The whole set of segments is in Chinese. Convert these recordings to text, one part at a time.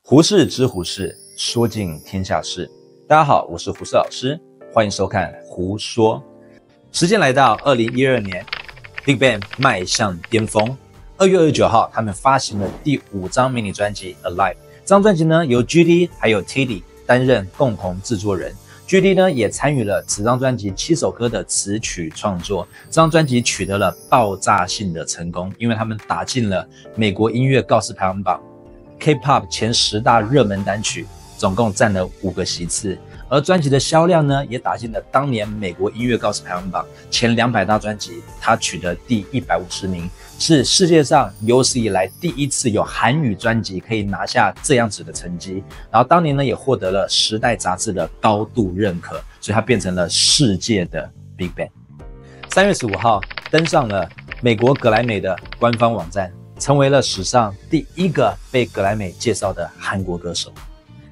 胡适之胡适，说尽天下事。大家好，我是胡适老师，欢迎收看胡说。时间来到2012年 ，BigBang 迈向巅峰。2月29号，他们发行了第5张迷你专辑《Alive》。这张专辑呢，由 GD 还有 Teddy 担任共同制作人。GD 呢也参与了此张专辑7首歌的词曲创作。这张专辑取得了爆炸性的成功，因为他们打进了美国音乐告示排行榜 K-pop 前10大热门单曲，总共占了5个席次。而专辑的销量呢，也打进了当年美国音乐告示排行榜前200大专辑，它取得第150名，是世界上有史以来第一次有韩语专辑可以拿下这样子的成绩。然后当年呢，也获得了《时代》杂志的高度认可，所以它变成了世界的 BigBang。3月15号登上了美国格莱美的官方网站，成为了史上第1个被格莱美介绍的韩国歌手。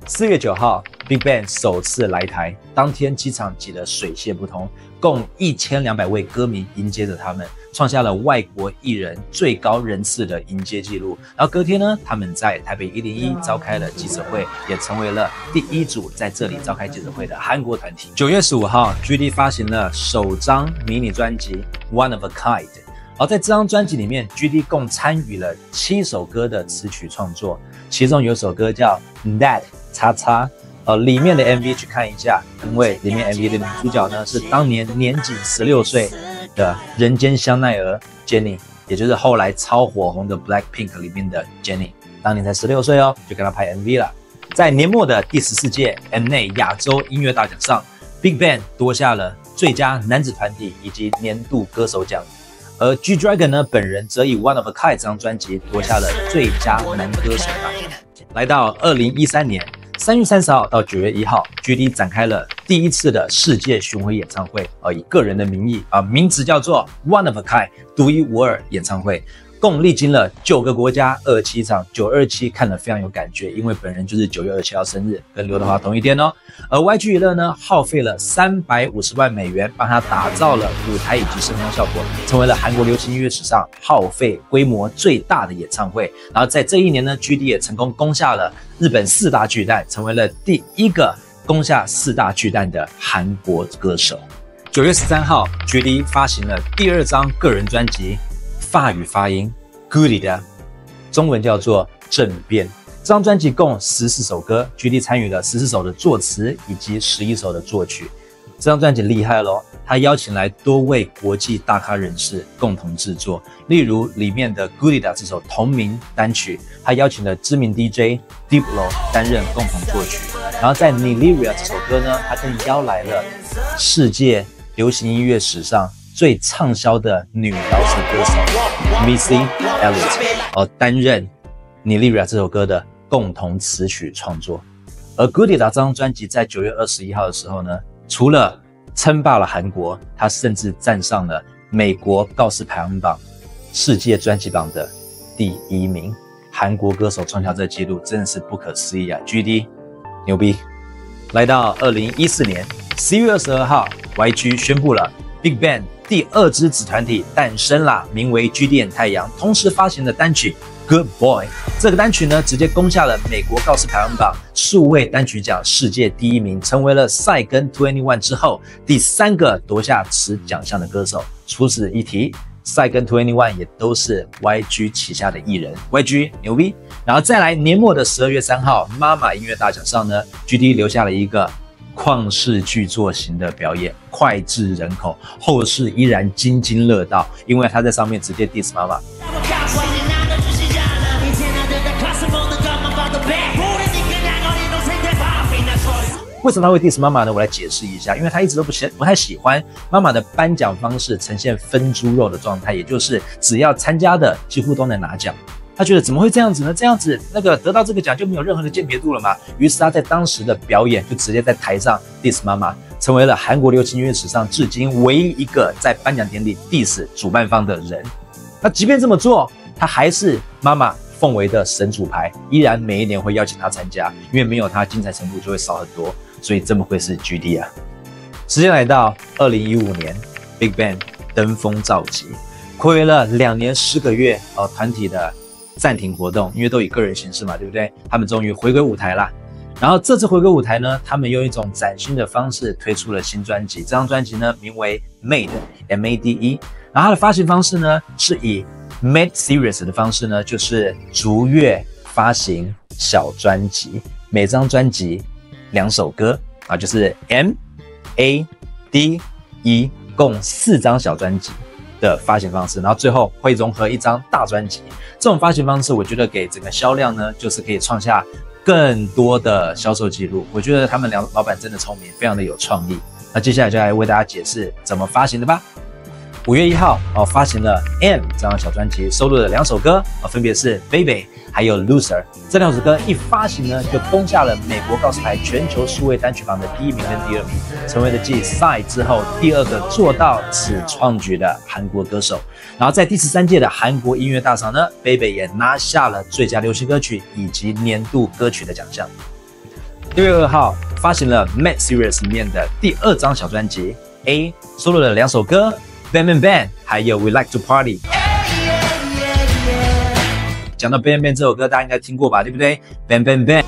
4月9号 ，BigBang 首次来台，当天机场挤得水泄不通，共1200位歌迷迎接着他们，创下了外国艺人最高人次的迎接纪录。然后隔天呢，他们在台北101召开了记者会，也成为了第1组在这里召开记者会的韩国团体。9月15号 ，GD 发行了首张迷你专辑《One of a Kind》。而在这张专辑里面 ，GD 共参与了7首歌的词曲创作，其中有首歌叫《That》。里面的 MV 去看一下，因为里面 MV 的女主角呢是当年年仅16岁的人间香奈儿 Jennie， 也就是后来超火红的 Blackpink 里面的 Jennie， 当年才16岁哦，就跟她拍 MV 了。在年末的第14届 Mnet 亚洲音乐大奖上 ，BigBang 夺下了最佳男子团体以及年度歌手奖，而 G-Dragon 呢本人则以《One of a Kind》这张专辑夺下了最佳男歌手大奖。来到2013年。3月30号到9月1号 ，GD 展开了第1次的世界巡回演唱会，以个人的名义名字叫做 One of a Kind 独一无二演唱会，共历经了9个国家27场，927看了非常有感觉，因为本人就是9月27号生日，跟刘德华同一天哦。而 YG 娱乐呢，耗费了350万美元，帮他打造了舞台以及声光效果，成为了韩国流行音乐史上耗费规模最大的演唱会。然后在这一年呢 ，GD 也成功攻下了日本4大巨蛋，成为了第1个攻下4大巨蛋的韩国歌手。9月13号 ，GD 发行了第2张个人专辑，法语发音 Goody 的，中文叫做政变。这张专辑共14首歌 ，GD 参与了14首的作词以及11首的作曲。这张专辑厉害咯，他邀请来多位国际大咖人士共同制作，例如里面的 Goody 的这首同名单曲，他邀请了知名 DJ Diplo 担任共同作曲。然后在 Nillyria 这首歌呢，他更邀来了世界流行音乐史上最畅销的女饶舌歌手 Missy Elliott 担任 Nillyria 这首歌的共同词曲创作。而 Goody 的这张专辑在9月21号的时候呢，除了称霸了韩国，他甚至站上了美国告示排行榜世界专辑榜的第1名。韩国歌手创下这纪录真的是不可思议啊 ！GD 牛逼！来到2014年11月22号 ，YG 宣布了 BigBang 第2支子团体诞生啦，名为 GD& 太阳，同时发行的单曲 Good Boy。这个单曲呢，直接攻下了美国告示排行榜数位单曲奖世界第1名，成为了赛跟 2NE1 之后第3个夺下此奖项的歌手。除此一提，赛跟 2NE1 也都是 YG 旗下的艺人 ，YG 牛逼。然后再来年末的12月3号，妈妈音乐大奖上呢 ，GD 留下了一个旷世巨作型的表演，脍炙人口，后世依然津津乐道，因为他在上面直接 diss 妈妈。为什么他会 diss 妈妈呢？我来解释一下，因为他一直都不太喜欢妈妈的颁奖方式呈现分猪肉的状态，也就是只要参加的几乎都能拿奖。他觉得怎么会这样子呢？这样子得到这个奖就没有任何的鉴别度了嘛？于是他在当时的表演就直接在台上 diss 妈妈，成为了韩国流行音乐史上至今唯一一个在颁奖典礼 diss 主办方的人。那即便这么做，他还是妈妈奉为的神主牌，依然每一年会邀请他参加，因为没有他精彩程度就会少很多。所以这么会是 GD 啊。时间来到2015年 ，BigBang 登峰造极。睽违了2年10个月团体的暂停活动，因为都以个人形式嘛，对不对？他们终于回归舞台啦。然后这次回归舞台呢，他们用一种崭新的方式推出了新专辑。这张专辑呢名为 Made M-A-D-E， 然后它的发行方式呢是以 Made Series 的方式呢，就是逐月发行小专辑，每张专辑2首歌啊，就是 M-A-D-E， 共4张小专辑的发行方式，然后最后会融合一张大专辑。这种发行方式，我觉得给整个销量呢，就是可以创下更多的销售记录。我觉得他们老板真的聪明，非常的有创意。那接下来就来为大家解释怎么发行的吧。5月1号发行了 M 这张小专辑，收录了2首歌分别是 Baby 还有 Loser。这2首歌一发行呢，就攻下了美国告示牌全球数位单曲榜的第1名跟第2名，成为了继 Psy 之后第2个做到此创举的韩国歌手。然后在第13届的韩国音乐大赏呢， Baby 也拿下了最佳流行歌曲以及年度歌曲的奖项。6月2号发行了 Made Series 里面的第2张小专辑 A， 收录了2首歌Bang Bang Bang 还有 We Like to Party。 讲到 Bang Bang 这首歌大家应该听过吧，对不对？ Bang Bang Bang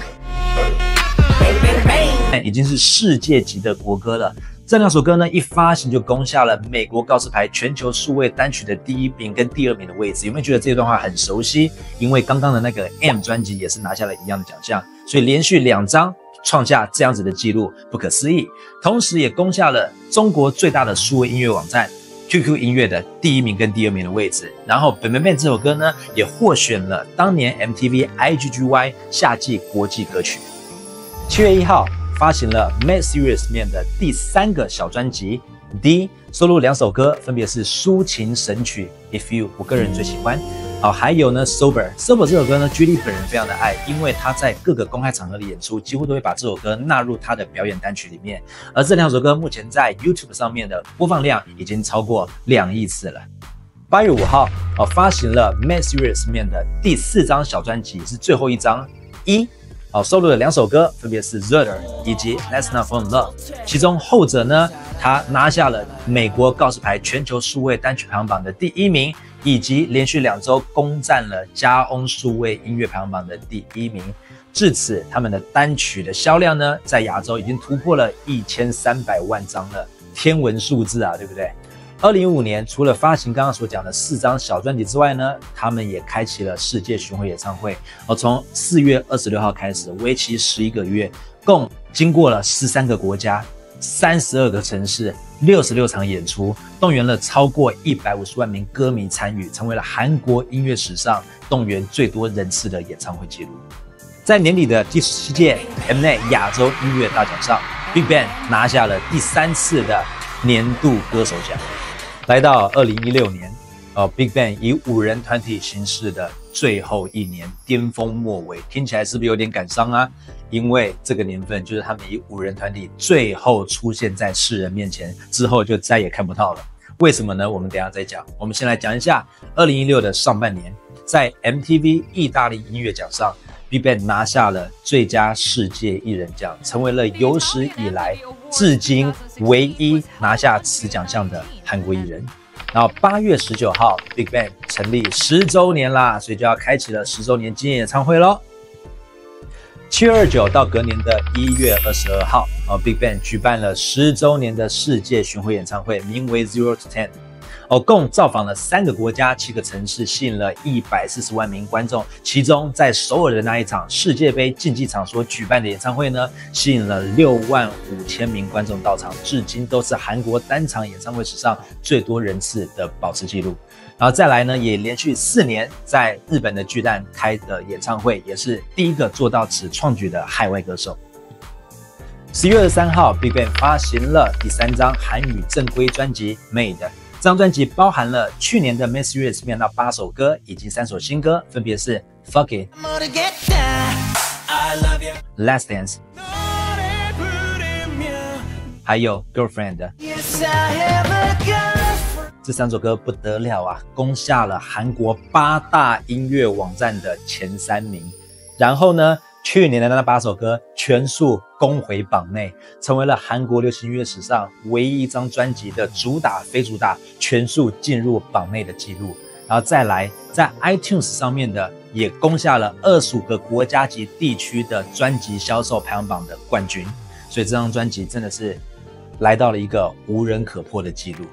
已经是世界级的国歌了。这2首歌呢一发行就攻下了美国告示牌全球数位单曲的第1名跟第2名的位置。有没有觉得这段话很熟悉？因为刚刚的那个 M 专辑也是拿下了一样的奖项，所以连续2张创下这样子的记录，不可思议。同时也攻下了中国最大的数位音乐网站QQ 音乐的第1名跟第2名的位置。然后 Bang Bang Bang 这首歌呢也获选了当年 MTV IGGY 夏季国际歌曲。7月1号发行了 Made Series 里面的第3个小专辑 D， 收录2首歌，分别是抒情神曲 If You， 我个人最喜欢还有呢 Sober 这首歌呢 Julie 本人非常的爱，因为他在各个公开场合的演出几乎都会把这首歌纳入他的表演单曲里面。而这2首歌目前在 YouTube 上面的播放量已经超过2亿次了。8月5号发行了 Made Series 里面的第4张小专辑，是最后一张E，收录了2首歌，分别是 Zuther 以及 Let's Not Fall in Love。 其中后者呢，他拿下了美国告示牌全球数位单曲排行榜的第1名，以及连续2周攻占了佳音数位音乐排行榜的第1名。至此，他们的单曲的销量呢，在亚洲已经突破了1300万张了，天文数字啊，对不对？2015年，除了发行刚刚所讲的4张小专辑之外呢，他们也开启了世界巡回演唱会。从4月26号开始，为期11个月，共经过了13个国家、32个城市、66场演出，动员了超过150万名歌迷参与，成为了韩国音乐史上动员最多人次的演唱会纪录。在年底的第17届 Mnet 亚洲音乐大奖上， BigBang 拿下了第3次的年度歌手奖。来到2016年，BigBang 以5人团体形式的最后一年，巅峰末尾，听起来是不是有点感伤啊？因为这个年份就是他们以5人团体最后出现在世人面前，之后就再也看不到了。为什么呢？我们等一下再讲。我们先来讲一下2016的上半年，在 MTV 意大利音乐奖上， BigBang 拿下了最佳世界艺人奖，成为了有史以来至今唯一拿下此奖项的韩国艺人。然后8月19号 BigBang 成立10周年啦，所以就要开启了10周年纪念演唱会咯。7月29到隔年的1月22号，BigBang 举办了10周年的世界巡回演唱会，名为 Zero to Ten。共造访了3个国家、7个城市，吸引了140万名观众。其中，在首尔的那一场世界杯竞技场所举办的演唱会呢，吸引了65000名观众到场，至今都是韩国单场演唱会史上最多人次的保持纪录。然后再来呢，也连续4年在日本的巨蛋开的演唱会，也是第一个做到此创举的海外歌手。11月23号 ，BigBang 发行了第3张韩语正规专辑《Made》。这张专辑包含了去年的 Made Series 里面的8首歌以及3首新歌，分别是 Fuck It、Last Dance 还有 Girlfriend。这3首歌不得了啊，攻下了韩国8大音乐网站的前3名。然后呢去年的那8首歌全数攻回榜内，成为了韩国流行音乐史上唯一一张专辑的主打、非主打全数进入榜内的记录。然后再来，在 iTunes 上面的也攻下了25个国家级地区的专辑销售排行榜的冠军。所以这张专辑真的是来到了一个无人可破的记录。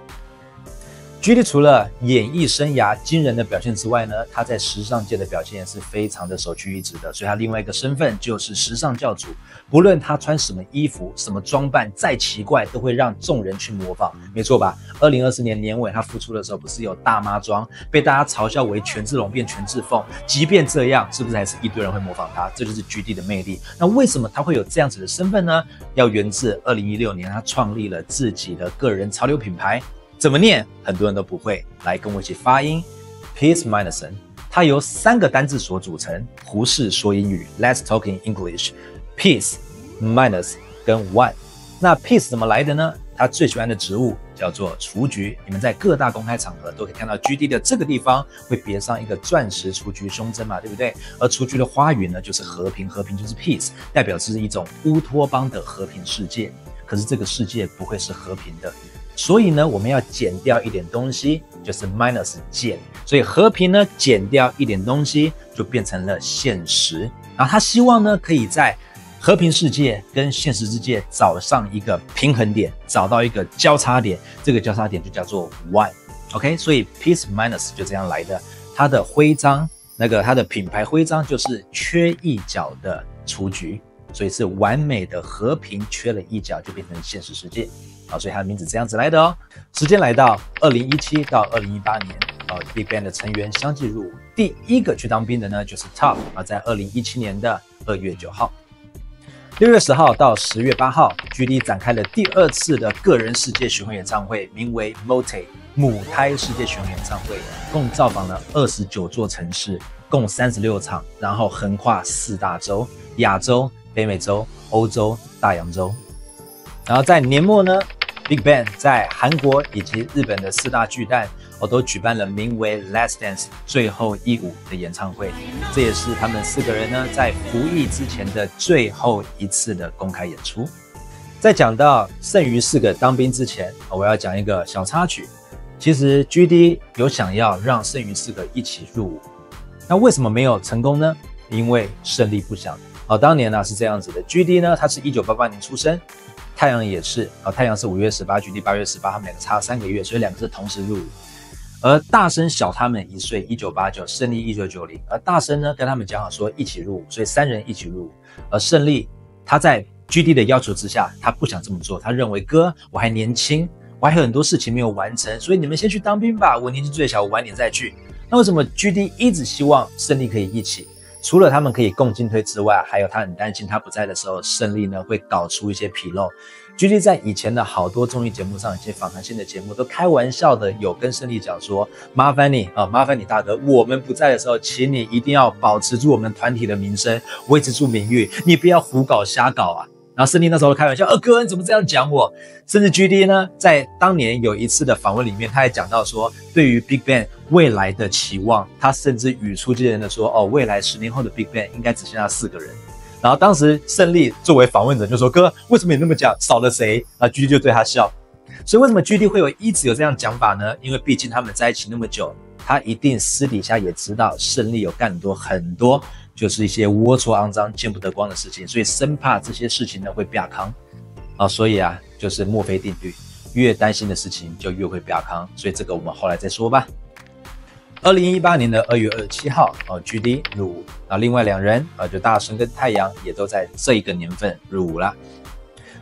GD 除了演艺生涯惊人的表现之外呢，他在时尚界的表现也是非常的首屈一指的，所以他另外一个身份就是时尚教主。不论他穿什么衣服、什么装扮再奇怪，都会让众人去模仿，没错吧？2024年年尾他复出的时候，不是有大妈装，被大家嘲笑为权志龙变权志凤，即便这样，是不是还是一堆人会模仿他？这就是 GD 的魅力。那为什么他会有这样子的身份呢？要源自2016年他创立了自己的个人潮流品牌。怎么念？很多人都不会。来跟我一起发音 ，Piers Morgan。它由3个单字所组成，胡适说英语 ，Let's talk in English。Piers、minus 跟 one。那 Piers 怎么来的呢？他最喜欢的植物叫做雏菊。你们在各大公开场合都可以看到 GD 的这个地方会别上一个钻石雏菊胸针嘛，对不对？而雏菊的花语呢，就是和平，和平就是 peace， 代表是一种乌托邦的和平世界。可是这个世界不会是和平的。所以呢，我们要减掉一点东西，就是 minus 减，所以和平呢减掉一点东西就变成了现实。然后他希望呢可以在和平世界跟现实世界找上一个平衡点，找到一个交叉点，这个交叉点就叫做 one。OK， 所以 Piers Morgan 就这样来的。他的徽章，他的品牌徽章就是缺一角的雏菊，所以是完美的和平，缺了一角就变成现实世界。所以他的名字这样子来的哦。时间来到2017到2018年，BigBang 的成员相继入伍。第一个去当兵的呢就是 Top， 在2017年的2月9号。6月10号到10月8号 ，GD 展开了第2次的个人世界巡回演唱会，名为 Multi 母胎世界巡回演唱会，共造访了29座城市，共36场，然后横跨4大洲：亚洲、北美洲、欧洲、大洋洲。然后在年末呢，BigBang 在韩国以及日本的4大巨蛋都举办了名为 Last Dance 最后一舞的演唱会，这也是他们4个人呢在服役之前的最后一次的公开演出。在讲到剩余4个当兵之前，我要讲一个小插曲。其实 GD 有想要让剩余4个一起入伍，那为什么没有成功呢？因为胜利不详。当年呢是这样子的 ，GD 呢他是1988年出生。太阳也是，太阳是5月18， GD 8月18，他们2个差3个月，所以2个是同时入伍。而大生小他们1岁，1989，胜利1990。而大生呢跟他们讲好说一起入伍，所以3人一起入伍。而胜利他在 GD 的要求之下，他不想这么做，他认为哥我还年轻，我还有很多事情没有完成，所以你们先去当兵吧，我年纪最小，我晚点再去。那为什么 GD 一直希望胜利可以一起？除了他们可以共进退之外，还有他很担心他不在的时候，胜利呢会搞出一些纰漏。GD 在以前的好多综艺节目上，以及访谈性的节目都开玩笑的有跟胜利讲说，麻烦你大哥，我们不在的时候，请你一定要保持住我们团体的名声，维持住名誉，你不要胡搞瞎搞啊。然后胜利那时候开玩笑，哥你怎么这样讲我？甚至 GD 呢，在当年有一次的访问里面，他还讲到说，对于 BigBang 未来的期望，他甚至语出惊人的说，未来10年后的 BigBang 应该只剩下4个人。然后当时胜利作为访问者就说，哥为什么你那么讲，少了谁？GD 就对他笑。所以为什么 GD 会一直有这样讲法呢？因为毕竟他们在一起那么久，他一定私底下也知道胜利有干很多就是一些龌龊肮脏见不得光的事情，所以生怕这些事情呢会变康所以就是墨菲定律，越担心的事情就越会变康，所以这个我们后来再说吧。2018年的2月27号GD 入伍，另外2人就大神跟太阳也都在这一个年份入伍了。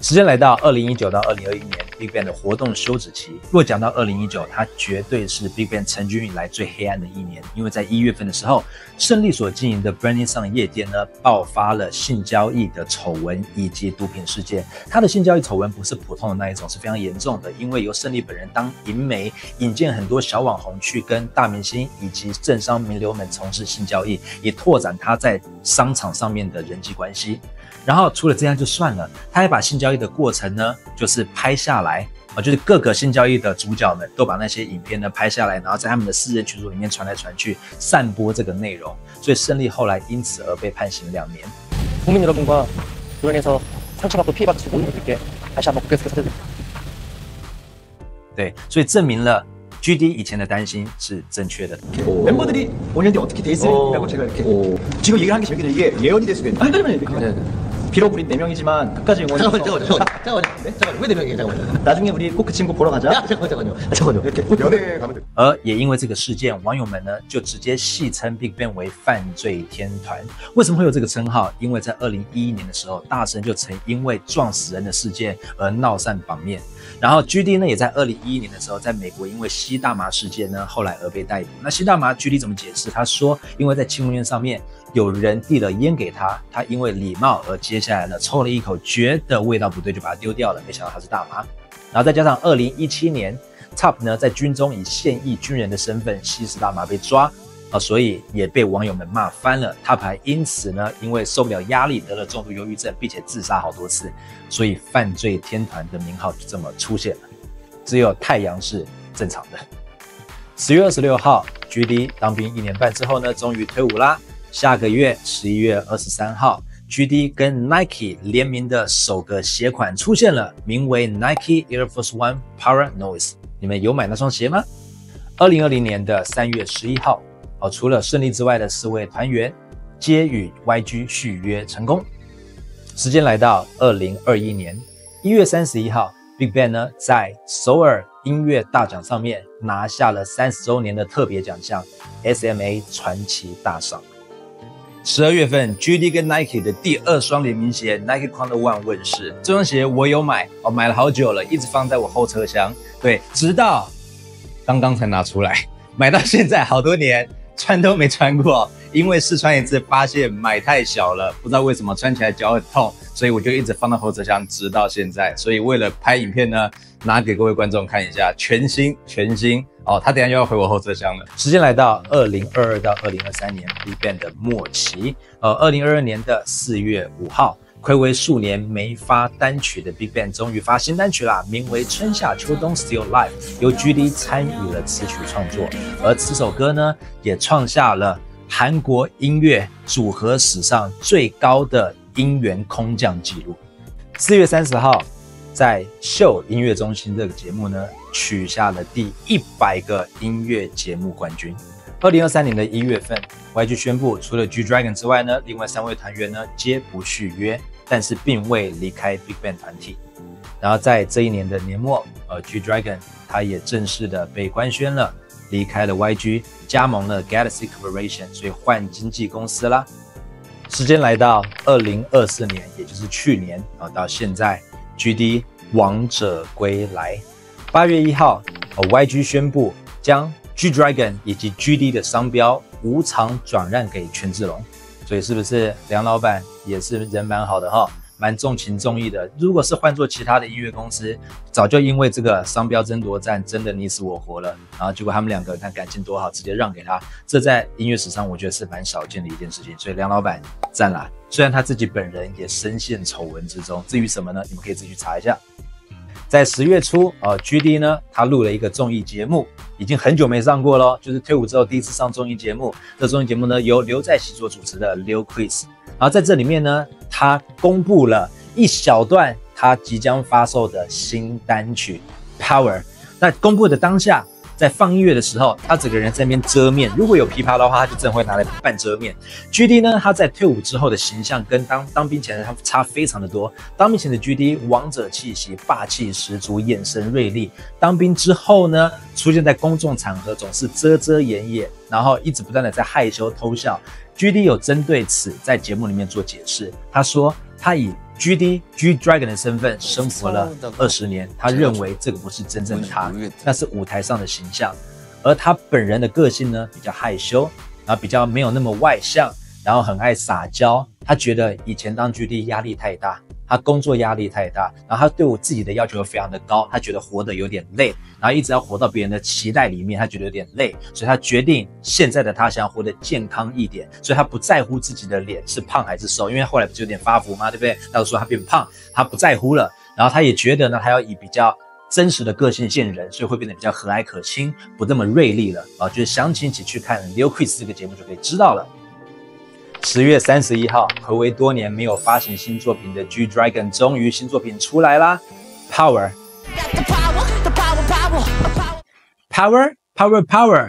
时间来到2019到2021年 BigBang 的活动休止期。若讲到2019，它绝对是 BigBang 成军以来最黑暗的一年，因为在1月份的时候，胜利所经营的 Burning Sun 夜店呢爆发了性交易的丑闻以及毒品事件。它的性交易丑闻不是普通的那一种，是非常严重的，因为由胜利本人当银媒，引荐很多小网红去跟大明星以及政商名流们从事性交易，也拓展他在商场上面的人际关系。然后除了这样就算了，他还把性交易的过程呢，就是拍下来就是各个性交易的主角们都把那些影片呢拍下来，然后在他们的私人群组里面传来传去，散播这个内容。所以胜利后来因此而被判刑2年。 국민 여러분과 그로 인해서 상처받고 피해받으신 모든 분들께 다시 한번 고개스럽게 사죄드립니다.对，所以证明了 GD 以前的担心是正确的。 멤버들이 5년 뒤에 어떻게 돼 있으리라고 제가 이렇게 지금 얘기를 한 게 재밌겠네요. 이게 예언이 될 수가 있는. 잠깐만요. 비록 우리 4명이지만 끝까지 응원해. 잠깐만요. 왜 4명이에요? 잠깐만요. 나중에 우리 꼭 그 친구 보러 가자. 잠깐만요. 이렇게 연애 가면 돼. 而也因为这个事件，网友们呢就直接戏称 BigBang 为犯罪天团。为什么会有这个称号？因为在2011年的时候，大神就曾因为撞死人的事件而闹上榜面。然后 GD 呢也在2011年的时候，在美国因为吸大麻事件呢，后来而被逮捕。那吸大麻 GD 怎么解释？他说，因为在庆功宴上面有人递了烟给他，他因为礼貌而接下来呢抽了一口，觉得味道不对就把它丢掉了，没想到它是大麻。然后再加上2017年 Top 呢在军中以现役军人的身份吸食大麻被抓。所以也被网友们骂翻了。Top 还因此呢，因为受不了压力得了重度忧郁症，并且自杀好多次，所以犯罪天团的名号就这么出现了。只有太阳是正常的。10月26号 ，GD 当兵1年半之后呢，终于退伍啦。下个月11月23号 ，GD 跟 Nike 联名的首个鞋款出现了，名为 Nike Air Force One Paranoise。你们有买那双鞋吗？2020年的3月11号。除了顺利之外的4位团员皆与 YG 续约成功。时间来到2021年1月31号 ，BigBang 呢在首尔音乐大奖上面拿下了30周年的特别奖项 SMA 传奇大赏。12月份 ，GD 跟 Nike 的第2双联名鞋 Nike Quantum One 问世。这双鞋我有买，买了好久了，一直放在我后车厢。对，直到刚刚才拿出来，买到现在好多年。穿都没穿过，因为试穿一次发现买太小了，不知道为什么穿起来脚很痛，所以我就一直放到后车厢，直到现在。所以为了拍影片呢，拿给各位观众看一下，全新哦。他等一下又要回我后车厢了。时间来到2022到2023年 BigBang 的末期，2022年的4月5号。睽违数年没发单曲的 BigBang 终于发新单曲啦，名为《春夏秋冬 Still Life》，由 GD 参与了词曲创作，而这首歌呢也创下了韩国音乐组合史上最高的音源空降纪录。4月30号，在秀音乐中心这个节目呢，取下了第100个音乐节目冠军。2023年的1月份 ，YG 宣布，除了 G Dragon 之外呢，另外3位团员呢皆不续约。但是并未离开 BigBang 团体，然后在这一年的年末，G Dragon 他也正式的被官宣了，离开了 YG， 加盟了 Galaxy Corporation， 所以换经纪公司啦。时间来到2024年，也就是去年到现在 ，GD 王者归来。8月1号，YG 宣布将 G Dragon 以及 GD 的商标无偿转让给权志龙。所以是不是梁老板也是人蛮好的哈，蛮重情重义的。如果是换做其他的音乐公司，早就因为这个商标争夺战真的你死我活了，然后结果他们两个看感情多好，直接让给他，这在音乐史上我觉得是蛮少见的一件事情。所以梁老板赞啦，虽然他自己本人也深陷丑闻之中，至于什么呢？你们可以自己去查一下。在10月初，GD 呢，他录了一个综艺节目，已经很久没上过咯，就是退伍之后第一次上综艺节目。这综艺节目呢，由刘在熙所主持的 Lil Quiz。然后在这里面呢，他公布了一小段他即将发售的新单曲 Power。那公布的当下，在放音乐的时候，他整个人在那边遮面，如果有琵琶的话，他就真的会拿来半遮面。GD 呢，他在退伍之后的形象跟当兵前的他差非常的多。当兵前的 GD 王者气息，霸气十足，眼神锐利。当兵之后呢，出现在公众场合总是遮遮掩掩，然后一直不断的在害羞偷笑。GD 有针对此在节目里面做解释，他说他以G Dragon 的身份生活了20年，他认为这个不是真正的他，那是舞台上的形象。而他本人的个性呢，比较害羞，然后比较没有那么外向，然后很爱撒娇。他觉得以前当 GD 压力太大，他工作压力太大，然后他对我自己的要求非常的高，他觉得活得有点累，然后一直要活到别人的期待里面，他觉得有点累，所以他决定现在的他想要活得健康一点，所以他不在乎自己的脸是胖还是瘦，因为后来不是有点发福嘛，对不对？他就说他变胖，他不在乎了，然后他也觉得呢，他要以比较真实的个性见人，所以会变得比较和蔼可亲，不那么锐利了啊。就是详情请去看《Lil Quiz》这个节目就可以知道了。10月31号，暌违多年没有发行新作品的 G Dragon 终于新作品出来啦 ，Power，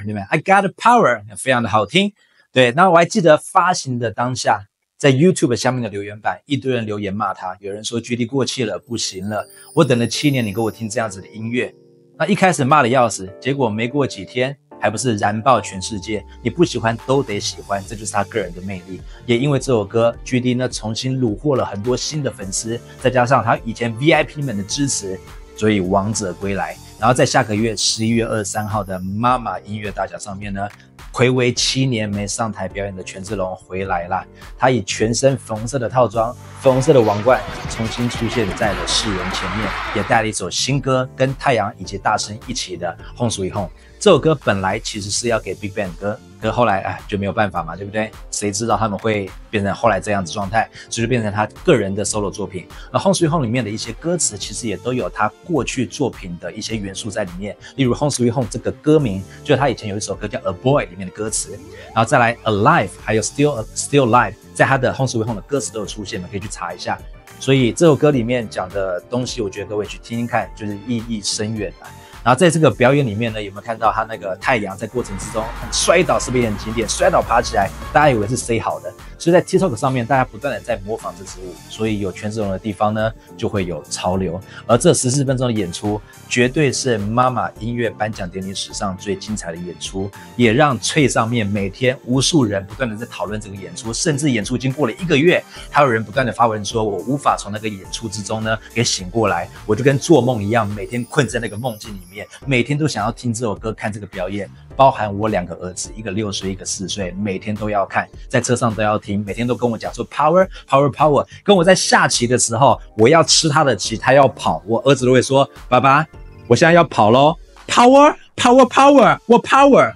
你们 I got the power， 非常的好听。对，那我还记得发行的当下，在 YouTube 下面的留言板，一堆人留言骂他，有人说 GD 过气了，不行了，我等了7年，你给我听这样子的音乐。那一开始骂得要死，结果没过几天，还不是燃爆全世界？你不喜欢都得喜欢，这就是他个人的魅力。也因为这首歌 ，GD 呢重新虏获了很多新的粉丝，再加上他以前 VIP 们的支持，所以王者归来。然后在下个月11月23号的妈妈音乐大奖上面呢，暌违7年没上台表演的权志龙回来啦。他以全身粉红色的套装、粉红色的王冠，重新出现在了世人前面，也带了一首新歌，跟太阳以及大声一起的《Home Sweet Home》。这首歌本来其实是要给 BigBang 歌，可后来就没有办法嘛，对不对？谁知道他们会变成后来这样子状态，所以就变成他个人的 solo 作品。而 Home Sweet Home 里面的一些歌词，其实也都有他过去作品的一些元素在里面。例如 Home Sweet Home 这个歌名，就是他以前有一首歌叫 A Boy 里面的歌词，然后再来 Alive， 还有 Still Alive， 在他的 Home Sweet Home 的歌词都有出现的，可以去查一下。所以这首歌里面讲的东西，我觉得各位去听听看，就是意义深远啊。然后在这个表演里面呢，有没有看到他那个太阳在过程之中摔倒，是不是也很经典？摔倒爬起来，大家以为是 say 好的，所以在 TikTok 上面，大家不断的在模仿这支舞，所以有权志龙的地方呢，就会有潮流。而这14分钟的演出，绝对是妈妈音乐颁奖典礼史上最精彩的演出，也让脆上面每天无数人不断的在讨论这个演出，甚至演出已经过了1个月，还有人不断的发文说，我无法从那个演出之中呢给醒过来，我就跟做梦一样，每天困在那个梦境里面。每天都想要听这首歌，看这个表演，包含我2个儿子，一个6岁，一个4岁，每天都要看，在车上都要听，每天都跟我讲说 power power power。跟我在下棋的时候，我要吃他的棋，他要跑，我儿子都会说，爸爸，我现在要跑咯 power power power， 我 power。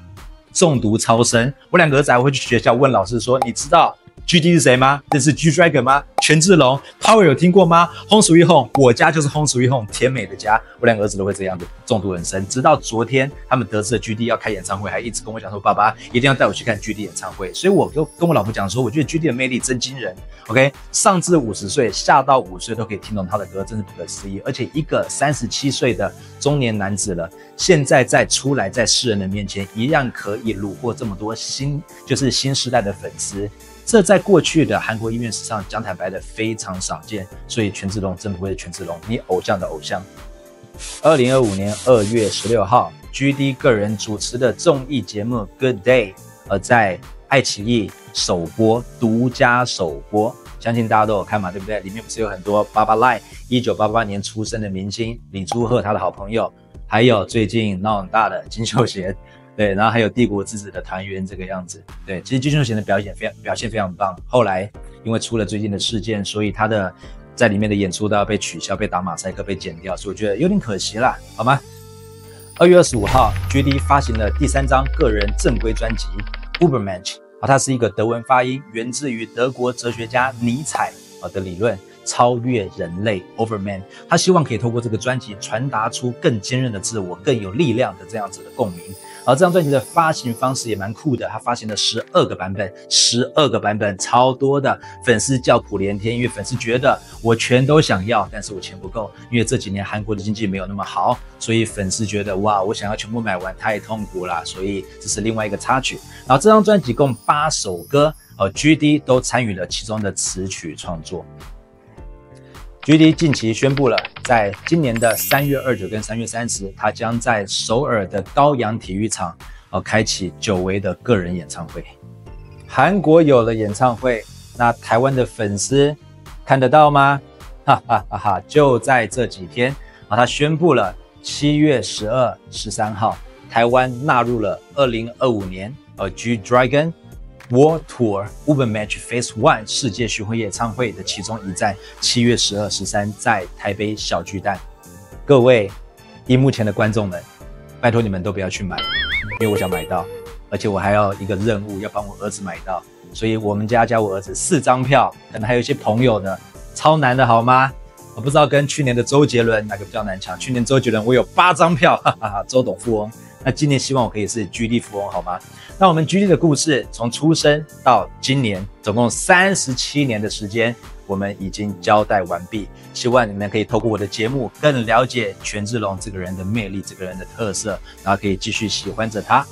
中毒超深，我2个儿子还会去学校问老师说，你知道GD 是谁吗？这是 G Dragon 吗？权志龙 Power 有听过吗 ？Home Sweet Home， 我家就是 Home Sweet Home， 甜美的家。我2个儿子都会这样子，中毒很深。直到昨天，他们得知了 GD 要开演唱会，还一直跟我讲说，爸爸一定要带我去看 GD 演唱会。所以我就跟我老婆讲说，我觉得 GD 的魅力真惊人。OK， 上至50岁，下到5岁都可以听懂他的歌，真是不可思议。而且一个37岁的中年男子了，现在再出来在世人的面前，一样可以虏获这么多新时代的粉丝。这在过去的韩国音乐史上，讲坦白的非常少见，所以权志龙真不会是权志龙，你偶像的偶像。2025年2月16号 ，GD 个人主持的综艺节目《Good Day》在爱奇艺首播，独家首播，相信大家都有看嘛，对不对？里面不是有很多BaBa Line 1988年出生的明星，李朱赫他的好朋友，还有最近闹很大的金秀贤。对，然后还有帝国之子的团员这个样子。对，其实金秀贤的表现非常棒。后来因为出了最近的事件，所以他的在里面的演出都要被取消、被打马赛克、被剪掉，所以我觉得有点可惜啦，好吗？2月25号 ，GD 发行了第3张个人正规专辑《Übermensch》，它是一个德文发音，源自于德国哲学家尼采的理论。超越人类 Overman， 他希望可以透过这个专辑传达出更坚韧的自我、更有力量的这样子的共鸣。而这张专辑的发行方式也蛮酷的，他发行了12个版本，超多的。粉丝叫苦连天，因为粉丝觉得我全都想要，但是我钱不够，因为这几年韩国的经济没有那么好，所以粉丝觉得哇，我想要全部买完太痛苦啦，所以这是另外一个插曲。然后这张专辑共8首歌，GD 都参与了其中的词曲创作。GD 近期宣布了，在今年的3月29跟3月30，他将在首尔的高阳体育场开启久违的个人演唱会。韩国有了演唱会，那台湾的粉丝看得到吗？哈哈哈哈！就在这几天他宣布了7月12、13号，台湾纳入了2025年G Dragon World Tour Übermensch Phase 1世界巡回演唱会的其中一站，7月12、13在台北小巨蛋。各位荧幕前的观众们，拜托你们都不要去买，因为我想买到，而且我还要一个任务，要帮我儿子买到，所以我们家加我儿子4张票，可能还有一些朋友呢，超难的好吗？我不知道跟去年的周杰伦哪个比较难抢。去年周杰伦我有8张票，哈哈哈，周董富翁。那今年希望我可以是居利富翁，好吗？那我们居利的故事从出生到今年，总共37年的时间，我们已经交代完毕。希望你们可以透过我的节目更了解权志龙这个人的魅力，这个人的特色，然后可以继续喜欢着他。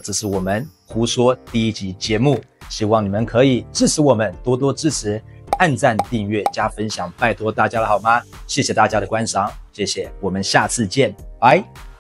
这是我们胡说第1集节目，希望你们可以支持我们，多多支持，按赞、订阅、加分享，拜托大家了好吗？谢谢大家的观赏，谢谢，我们下次见，拜。